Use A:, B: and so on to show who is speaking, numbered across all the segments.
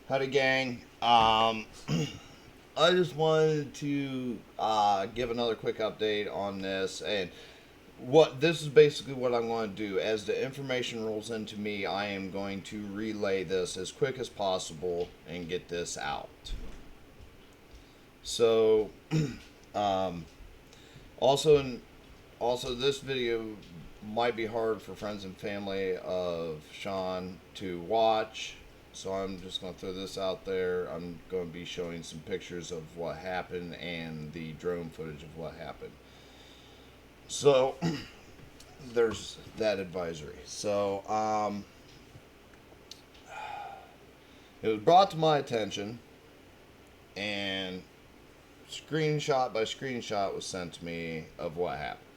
A: Howdy, gang. I just wanted to give another quick update on this, and what this is basically what I'm going to do. As the information rolls into me, I am going to relay this as quick as possible and get this out. So, um, also, also this video might be hard for friends and family of Sean to watch. So I'm just going to throw this out there. I'm going to be showing some pictures of what happened and the drone footage of what happened. So there's that advisory. So it was brought to my attention, and screenshot by screenshot was sent to me of what happened.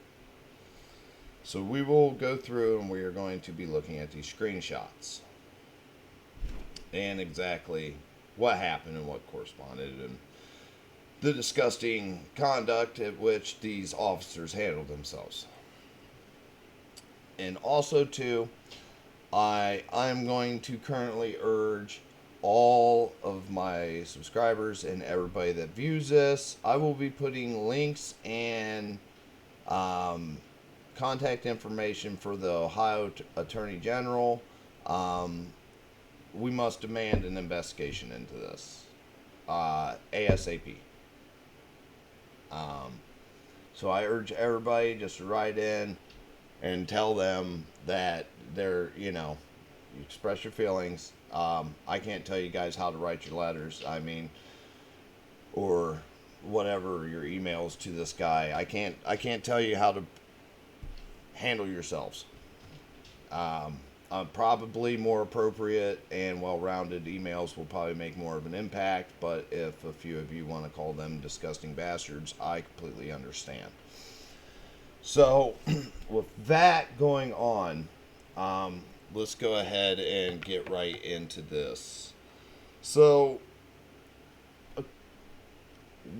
A: So we will go through and we are going to be looking at these screenshots and exactly what happened and what corresponded and the disgusting conduct at which these officers handled themselves. And also too, I'm going to currently urge all of my subscribers and everybody that views this, I will be putting links and contact information for the Ohio Attorney General. We must demand an investigation into this ASAP. So I urge everybody just to write in and tell them that they're, you express your feelings. I can't tell you guys how to write your letters. Or whatever your emails to this guy. I can't tell you how to handle yourselves. Probably more appropriate and well-rounded emails will probably make more of an impact, but if a few of you want to call them disgusting bastards, I completely understand. So, with that going on, let's go ahead and get right into this. So,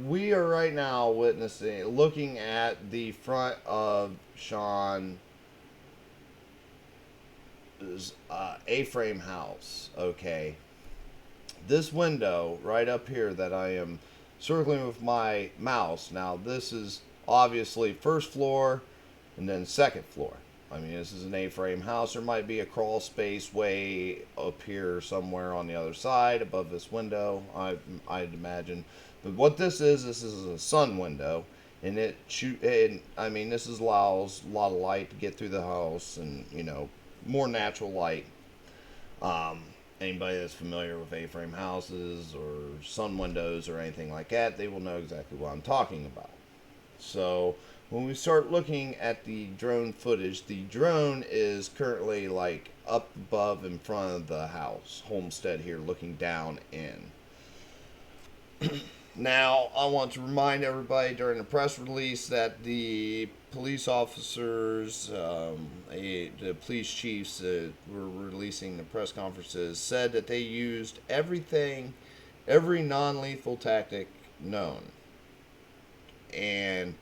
A: we are right now looking at the front of Sean A-frame house. Okay, this window right up here that I am circling with my mouse. Now this is obviously first floor and then second floor. This is an A-frame house. There might be a crawl space way up here somewhere on the other side above this window, I'd imagine. But what this is a sun window, and this allows a lot of light to get through the house, and more natural light. Anybody that's familiar with A-frame houses or sun windows or anything like that, they will know exactly what I'm talking about. So when we start looking at the drone footage, the drone is currently up above in front of the house homestead here, looking down in. Now, I want to remind everybody during the press release that the police officers, the police chiefs that were releasing the press conferences, said that they used every non-lethal tactic known. And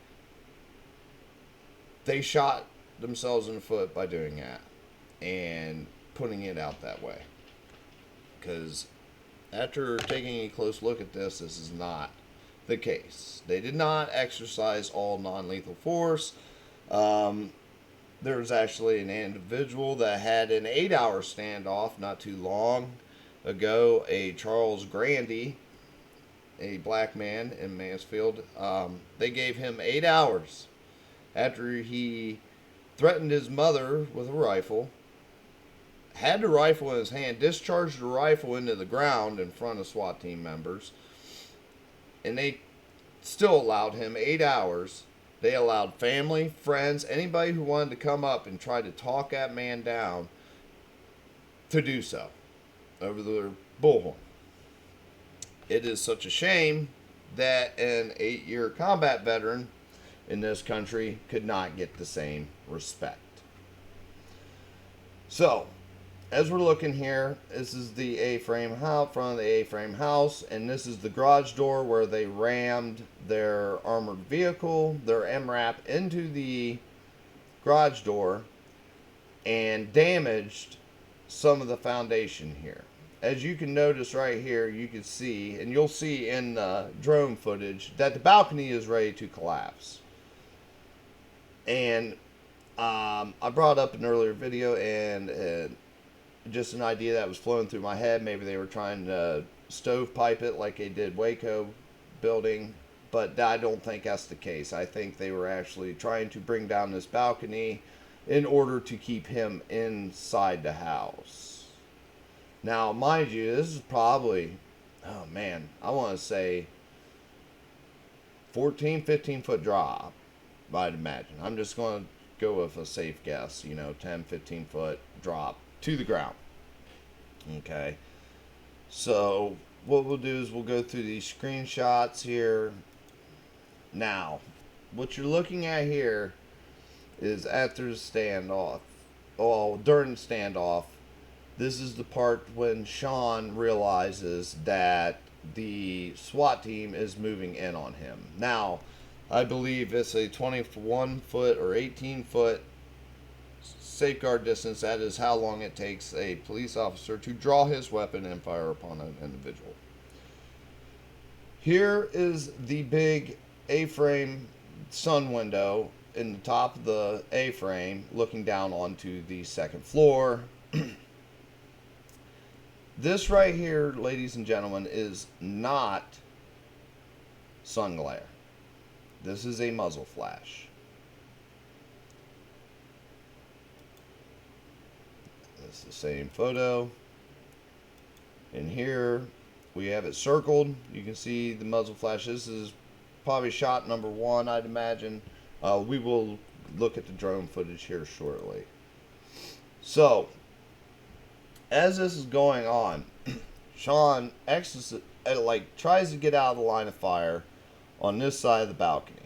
A: they shot themselves in the foot by doing that and putting it out that way. Because after taking a close look at this is not the case. They did not exercise all non-lethal force. There was actually an individual that had an 8-hour standoff not too long ago, a Charles Grandy, a black man in Mansfield. They gave him 8 hours after he threatened his mother with a rifle, had the rifle in his hand, discharged the rifle into the ground in front of SWAT team members, and they still allowed him 8 hours. They allowed family, friends, anybody who wanted to come up and try to talk that man down to do so over the bullhorn. It is such a shame that an 8-year combat veteran in this country could not get the same respect. So, as we're looking here, this is the A-frame house, front of the A-frame house, and this is the garage door where they rammed their armored vehicle, their MRAP, into the garage door and damaged some of the foundation here. as you can notice right here, you can see, and you'll see in the drone footage, that the balcony is ready to collapse. And I brought up an earlier video, and just an idea that was flowing through my head. Maybe they were trying to stovepipe it like they did Waco building, but I don't think that's the case. I think they were actually trying to bring down this balcony in order to keep him inside the house. Now, mind you, this is probably, oh man, I want to say 14, 15 foot drop, I'd imagine. I'm just going to go with a safe guess, 10, 15 foot drop to the ground. Okay. So, what we'll do is we'll go through these screenshots here. Now, what you're looking at here is after the standoff. Oh, during the standoff, this is the part when Sean realizes that the SWAT team is moving in on him. Now, I believe it's a 21 foot or 18 foot safeguard distance. That is how long it takes a police officer to draw his weapon and fire upon an individual. Here is the big A-frame sun window in the top of the A-frame looking down onto the second floor. This right here, ladies and gentlemen, is not sun glare. This is a muzzle flash. It's the same photo. And here we have it circled. You can see the muzzle flash. This is probably shot number 1, I'd imagine. We will look at the drone footage here shortly. So, as this is going on, Sean tries to get out of the line of fire on this side of the balcony.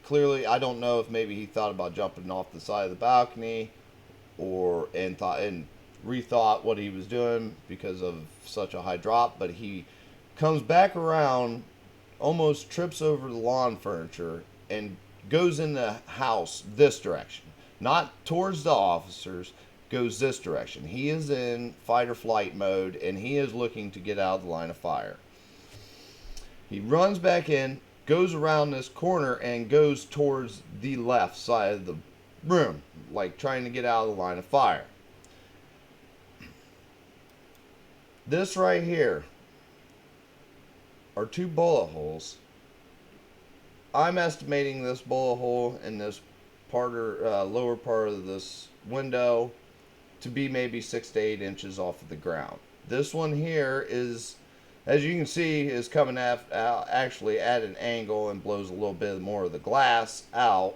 A: Clearly, I don't know if maybe he thought about jumping off the side of the balcony, and rethought what he was doing because of such a high drop. But he comes back around, almost trips over the lawn furniture, and goes in the house this direction, not towards the officers. Goes this direction. He is in fight or flight mode, and he is looking to get out of the line of fire. He runs back in, goes around this corner, and goes towards the left side of the room, like trying to get out of the line of fire. This right here are 2 bullet holes. I'm estimating this bullet hole in this lower part of this window to be maybe 6 to 8 inches off of the ground. This one here is, as you can see, is coming actually at an angle and blows a little bit more of the glass out.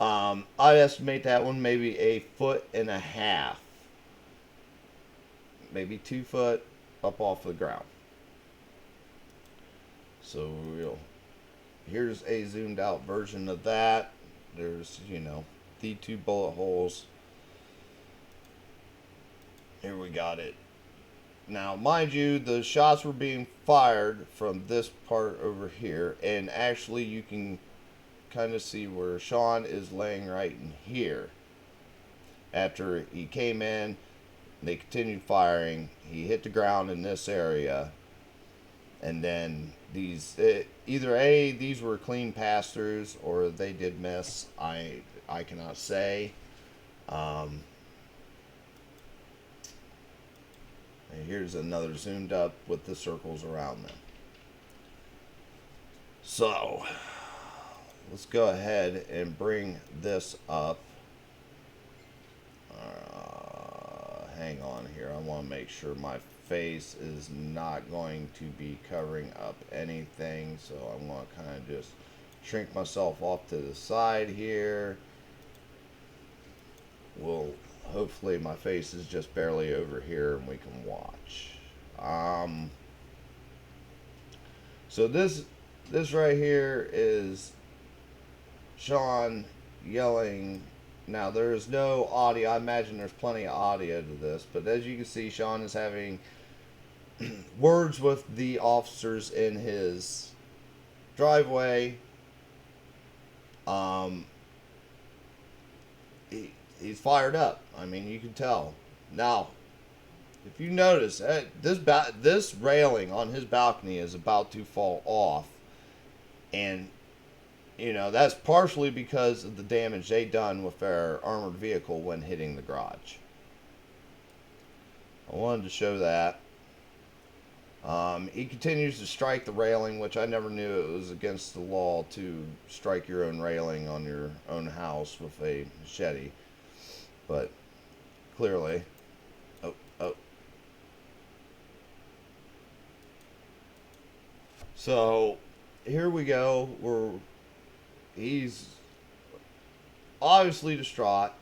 A: I estimate that one maybe 1.5 feet, maybe 2 foot up off the ground. So here's a zoomed out version of that. There's, the 2 bullet holes. Here we got it. Now, mind you, the shots were being fired from this part over here, and actually you can kind of see where Sean is laying right in here. After he came in, they continued firing. He hit the ground in this area, and then these these were clean pass-throughs, or they did miss. I cannot say. And here's another zoomed up with the circles around them. So, let's go ahead and bring this up. Hang on here. I want to make sure my face is not going to be covering up anything. So I'm going to kind of just shrink myself off to the side here. Hopefully my face is just barely over here and we can watch. So this right here is Sean yelling. Now there's no audio. I imagine there's plenty of audio to this, but as you can see, Sean is having words with the officers in his driveway. He's fired up. I mean, you can tell. Now, if you notice, this railing on his balcony is about to fall off, and that's partially because of the damage they done with their armored vehicle when hitting the garage. I wanted to show that. He continues to strike the railing, which I never knew it was against the law to strike your own railing on your own house with a machete. But clearly, oh. So here we go. He's obviously distraught,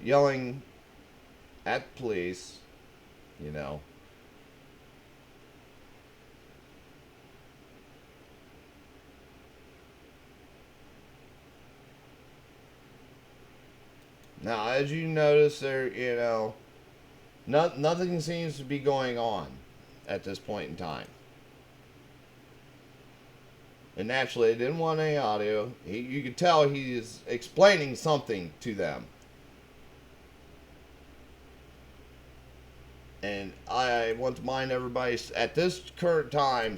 A: yelling at the police, Now, as you notice, there, nothing seems to be going on at this point in time. And naturally, they didn't want any audio. You could tell he is explaining something to them. And I want to mind everybody, at this current time,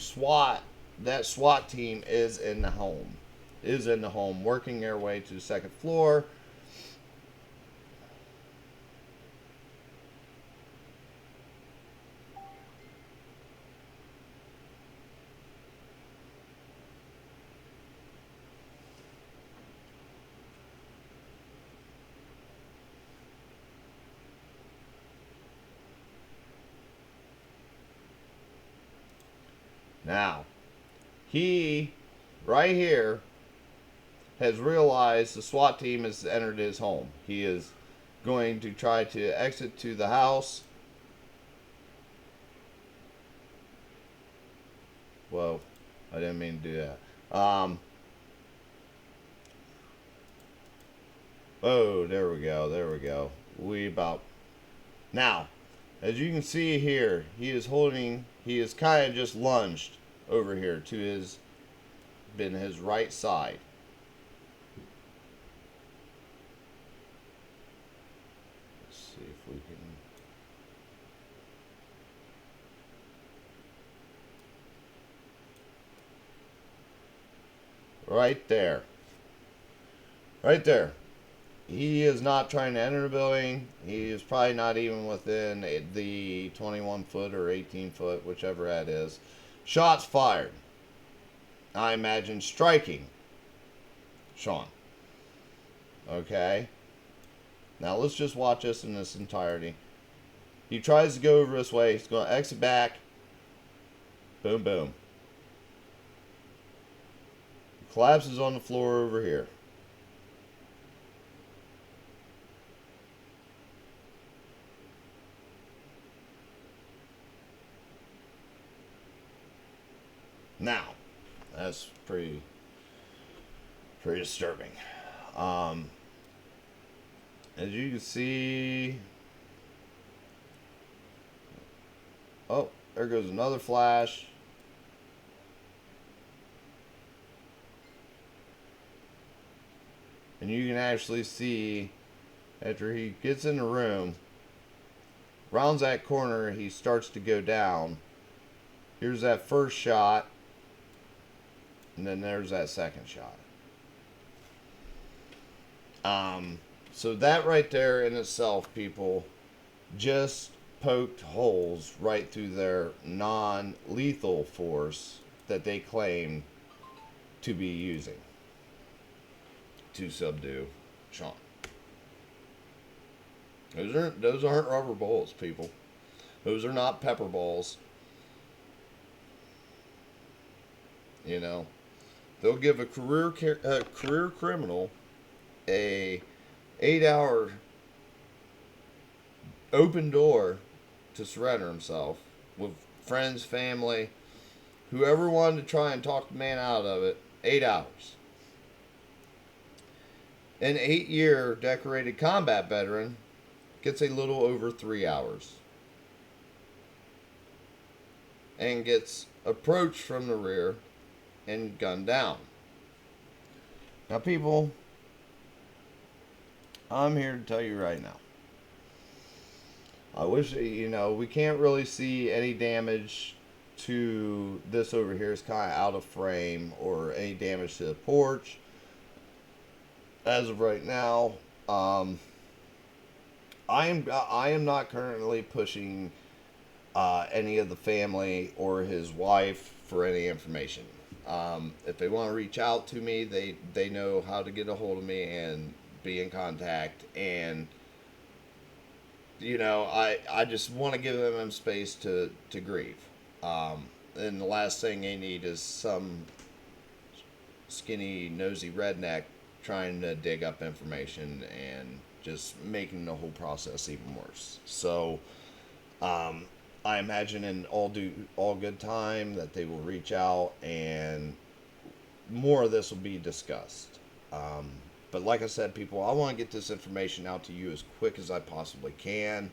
A: that SWAT team is in the home. Working their way to the second floor. Now, he, right here, has realized the SWAT team has entered his home. He is going to try to exit to the house. Whoa, I didn't mean to do that. Oh, there we go. Now, as you can see here, he is kind of just lunged over here to his right side. Let's see if we can. Right there. Right there. He is not trying to enter the building. He is probably not even within the 21 foot or 18 foot, whichever that is. Shots fired. I imagine striking Sean. Okay. Now let's just watch this in its entirety. He tries to go over this way. He's going to exit back. Boom, boom. He collapses on the floor over here. Now, that's pretty disturbing. As you can see, oh, there goes another flash. And you can actually see, after he gets in the room, rounds that corner, he starts to go down. Here's that first shot. And then there's that second shot. So that right there in itself, people, just poked holes right through their non-lethal force that they claim to be using to subdue Sean. Those aren't rubber bullets, people. Those are not pepper balls. They'll give a career criminal a 8-hour open door to surrender himself with friends, family, whoever wanted to try and talk the man out of it. 8 hours. An 8-year decorated combat veteran gets a little over 3 hours and gets approached from the rear and gunned down. Now, people, I'm here to tell you right now, I wish, we can't really see any damage to this over here. It's kind of out of frame, or any damage to the porch. As of right now, I am not currently pushing any of the family or his wife for any information. If they want to reach out to me, they know how to get a hold of me and be in contact. And I just want to give them space to grieve. And the last thing they need is some skinny, nosy redneck trying to dig up information and just making the whole process even worse. So, I imagine in all good time that they will reach out and more of this will be discussed. But like I said, people, I want to get this information out to you as quick as I possibly can.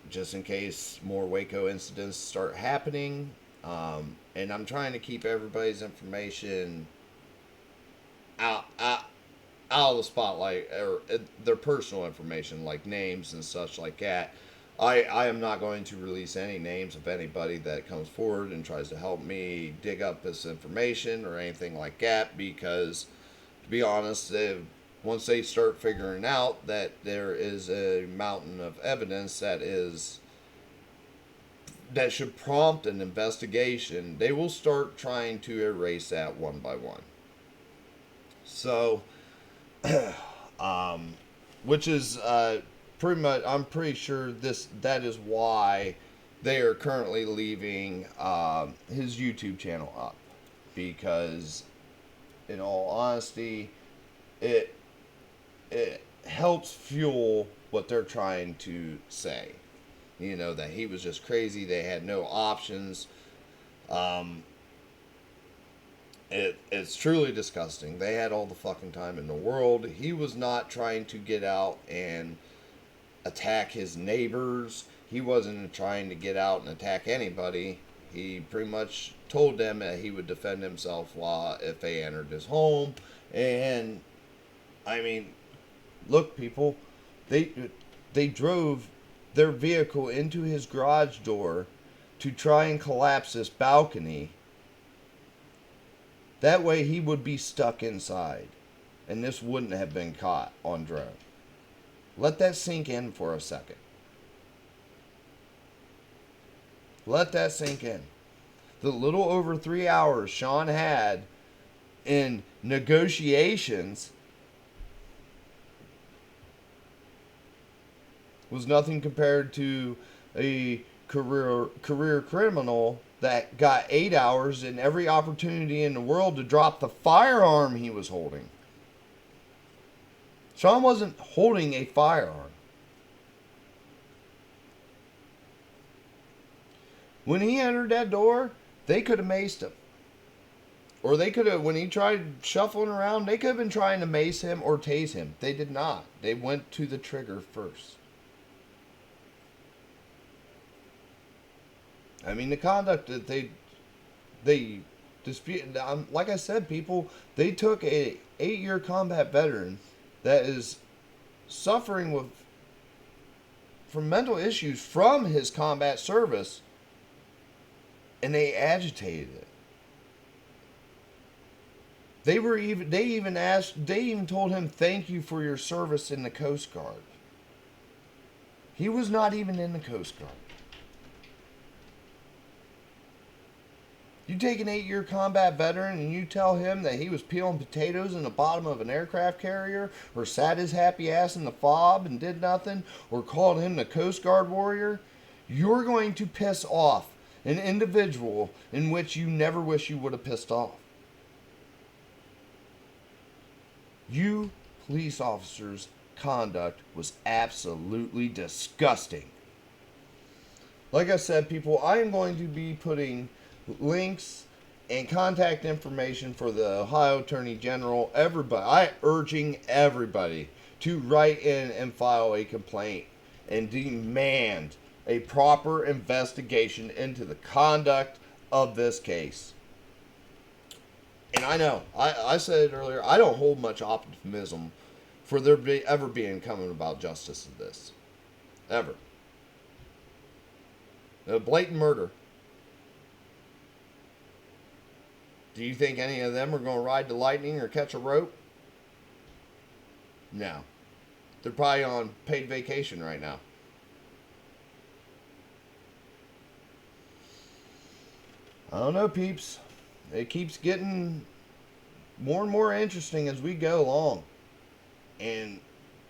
A: Just in case more Waco incidents start happening. And I'm trying to keep everybody's information out of the spotlight, or their personal information, like names and such like that. I am not going to release any names of anybody that comes forward and tries to help me dig up this information or anything like that, because, to be honest, once they start figuring out that there is a mountain of evidence that should prompt an investigation, they will start trying to erase that one by one. So, which is pretty much, I'm pretty sure that is why they are currently leaving his YouTube channel up, because, in all honesty, it helps fuel what they're trying to say. That he was just crazy. They had no options. It's truly disgusting. They had all the fucking time in the world. He was not trying to get out and attack his neighbors. He wasn't trying to get out and attack anybody. He pretty much told them that he would defend himself if they entered his home. And, I mean, look, people, they drove their vehicle into his garage door to try and collapse this balcony. That way he would be stuck inside, and this wouldn't have been caught on drone. Let that sink in for a second. Let that sink in. The little over 3 hours Sean had in negotiations was nothing compared to a career criminal that got 8 hours and every opportunity in the world to drop the firearm he was holding. Sean wasn't holding a firearm. When he entered that door, they could have maced him. Or they could have, when he tried shuffling around, they could have been trying to mace him or tase him. They did not. They went to the trigger first. I mean, the conduct that they disputed, like I said, people, they took a 8-year combat veteran that is suffering from mental issues from his combat service, and they agitated it. They even told him, "Thank you for your service in the Coast Guard." He was not even in the Coast Guard. You take an 8-year combat veteran and you tell him that he was peeling potatoes in the bottom of an aircraft carrier, or sat his happy ass in the fob and did nothing, or called him the Coast Guard warrior, you're going to piss off an individual in which you never wish you would have pissed off. You police officers' conduct was absolutely disgusting. Like I said, people, I am going to be putting links and contact information for the Ohio Attorney General. I'm urging everybody to write in and file a complaint and demand a proper investigation into the conduct of this case. And I know, I said it earlier, I don't hold much optimism for there ever being coming about justice of this. Ever. A blatant murder. Do you think any of them are going to ride the lightning or catch a rope? No. They're probably on paid vacation right now. I don't know, peeps. It keeps getting more and more interesting as we go along. And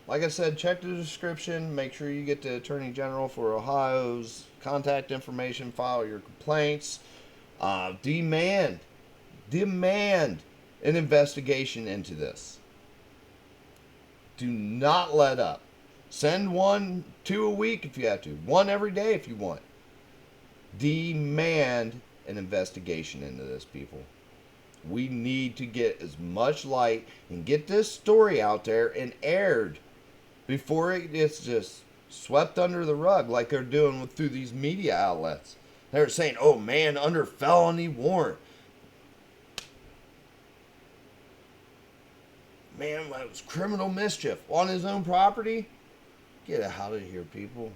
A: like I said, check the description. Make sure you get the Attorney General for Ohio's contact information. File your complaints. Demand an investigation into this. Do not let up. Send 2 a week if you have to. 1 every day if you want. Demand an investigation into this, people. We need to get as much light and get this story out there and aired before it gets just swept under the rug like they're doing through these media outlets. They're saying, oh man, under felony warrant. Man, it was criminal mischief on his own property. Get out of here, people.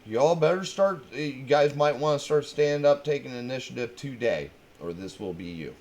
A: Y'all better start, you guys might want to start standing up, taking initiative today, or this will be you.